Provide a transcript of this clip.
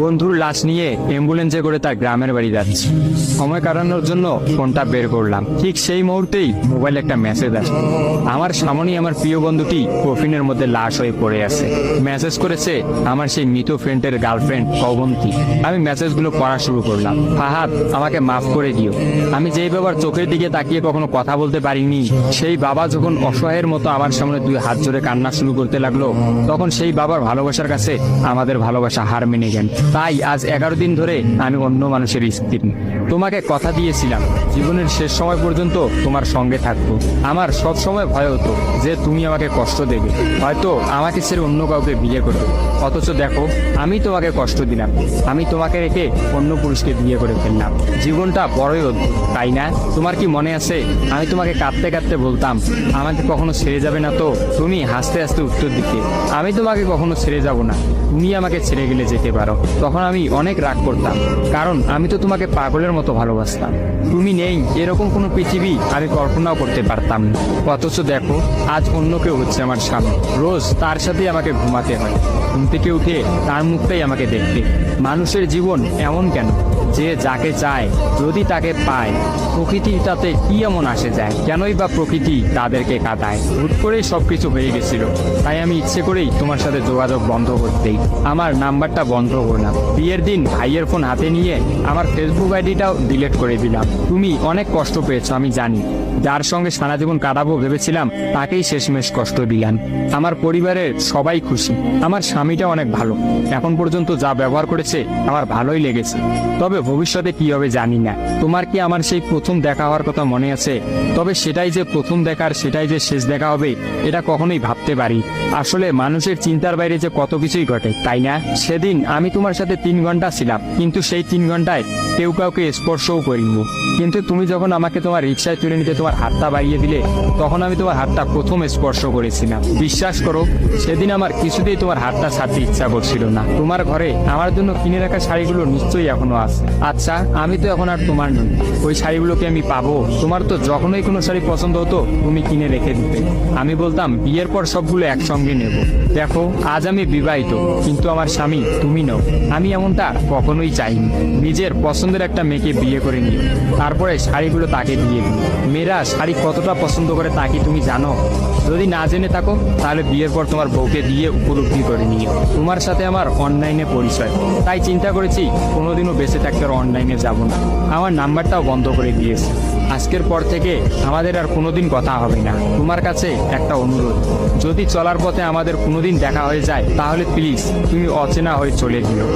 বন্ধুর লাশ নিয়ে অ্যাম্বুলেন্সে করে তার গ্রামের বাড়ি যাচ্ছি। সময় কাটানোর জন্য ফোনটা বের করলাম। ঠিক সেই মুহূর্তেই মোবাইলে একটা মেসেজ আসে। আমার সামনেই আমার প্রিয় বন্ধুটি কফিনের মধ্যে লাশ হয়ে পড়ে আছে। মেসেজ করেছে আমার সেই মৃত ফ্রেন্ডের গার্লফ্রেন্ড অবন্তী। আমি মেসেজগুলো পড়া শুরু করলাম। ফাহাদ, আমাকে মাফ করে দিও। আমি যেই বাবার চোখের দিকে তাকিয়ে কখনো কথা বলতে পারিনি, সেই বাবা যখন অসহায়ের মতো আমার সামনে দুই হাত জোড়ে কান্না শুরু করতে লাগলো, তখন সেই বাবার ভালোবাসার কাছে আমাদের ভালোবাসা হার মেনে গেল। তাই আজ 11 দিন ধরে আমি অন্য মানুষের স্ত্রী। তোমাকে কথা দিয়েছিলাম জীবনের শেষ সময় পর্যন্ত তোমার সঙ্গে থাকবো। আমার সব সময় ভয় হতো যে তুমি আমাকে কষ্ট দেবে, হয়তো আমাকে ছেড়ে অন্য কাউকে বিয়ে করবে। অথচ দেখো, আমি তোমাকে কষ্ট দিলাম, আমি তোমাকে রেখে অন্য পুরুষকে বিয়ে করে ফেললাম। জীবনটা বড়ই অদ্ভুত, তাই না? তোমার কি মনে আছে আমি তোমাকে কাঁদতে কাঁদতে বলতাম আমাকে কখনো ছেড়ে যাবে না? তো তুমি হাসতে হাসতে উত্তর দিতে, আমি তোমাকে কখনো ছেড়ে যাব না, তুমি আমাকে ছেড়ে গেলে যেতে পারো। তখন আমি অনেক রাগ করতাম, কারণ আমি তো তোমাকে পাগলের মতো ভালোবাসতাম। তুমি নেই এরকম কোনো পৃথিবী আমি কল্পনাও করতে পারতাম না। অথচ দেখো, আজ অন্য কেউ হচ্ছে আমার স্বামী। রোজ তার সাথে আমাকে ঘুমাতে হয়, ঘুম থেকে উঠে তার মুখটাই আমাকে দেখতে। মানুষের জীবন এমন কেন যে যাকে চায় যদি তাকে পায়? প্রকৃতির তাতে কি এমন আসে যায়? কেনই বা প্রকৃতি তাদেরকে কাঁদায়? হুট করেই সবকিছু হয়ে গেছিল, তাই আমি ইচ্ছে করেই তোমার সাথে যোগাযোগ বন্ধ করতেই আমার নাম্বারটা বন্ধ করলাম। বিয়ের দিন ভাইয়ের ফোন হাতে নিয়ে আমার ফেসবুক আইডিটাও ডিলিট করে দিলাম। তুমি অনেক কষ্ট পেয়েছো আমি জানি, যার সঙ্গে সারা জীবন কাটাবো ভেবেছিলাম তাকেই শেষমেশ কষ্ট দিলাম। আমার পরিবারের সবাই খুশি, আমার স্বামীটা অনেক ভালো, এখন পর্যন্ত যা ব্যবহার করেছে আমার ভালোই লেগেছে। তবে ভবিষ্যতে কি হবে জানি না। তোমার কি আমার সেই প্রথম দেখা হওয়ার কথা মনে আছে? তবে সেটাই যে প্রথম দেখার, সেটাই যে শেষ দেখা হবে, এটা কখনোই ভাবতে পারি। আসলে মানুষের চিন্তার বাইরে যে কত কিছুই ঘটে, তাই না? সেদিন আমি তোমার সাথে 3 ঘন্টা ছিলাম, কিন্তু সেই 3 ঘন্টায় কেউ কাউকে স্পর্শও করিনি। কিন্তু তুমি যখন আমাকে তোমার রিক্সায় তুলে নিতে তোমার হাতটা বাড়িয়ে দিলে, তখন আমি তোমার হাতটা প্রথম স্পর্শ করেছিলাম। বিশ্বাস করো, সেদিন আমার কিছুতেই তোমার হাতটা ছাড়তে ইচ্ছা করছিল না। তোমার ঘরে আমার জন্য কিনে রাখা শাড়িগুলো নিশ্চয়ই এখনো আছে। আচ্ছা, আমি তো এখন আর তোমার নই, ওই শাড়িগুলোকে আমি পাবো? তোমার তো যখনই কোনো শাড়ি পছন্দ হতো তুমি কিনে রেখে দিতে, আমি বলতাম বিয়ের পর সবগুলো একসঙ্গে নেব। দেখো, আজ আমি বিবাহিত, কিন্তু আমার স্বামী তুমি নও। আমি এমনটা কখনোই চাইনি। নিজের পছন্দের একটা মেয়েকে বিয়ে করে নিও, তারপরে শাড়িগুলো তাকে দিয়ে দিই। মেয়েরা শাড়ি কতটা পছন্দ করে তা কি তুমি জানো? যদি না জেনে থাকো তাহলে বিয়ের পর তোমার বউকে দিয়ে উপলব্ধি করে নিও। তোমার সাথে আমার অনলাইনে পরিচয়, তাই চিন্তা করেছি কোনোদিনও বেঁচে থাকতে আর অনলাইনে যাব না। আমার নাম্বারটাও বন্ধ করে দিয়েছি। আজকের পর থেকে আমাদের আর কোনোদিন কথা হবে না। তোমার কাছে একটা অনুরোধ, যদি চলার পথে আমাদের কোনোদিন দেখা হয়ে যায় তাহলে প্লিজ তুমি অচেনা হয়ে চলে যেও।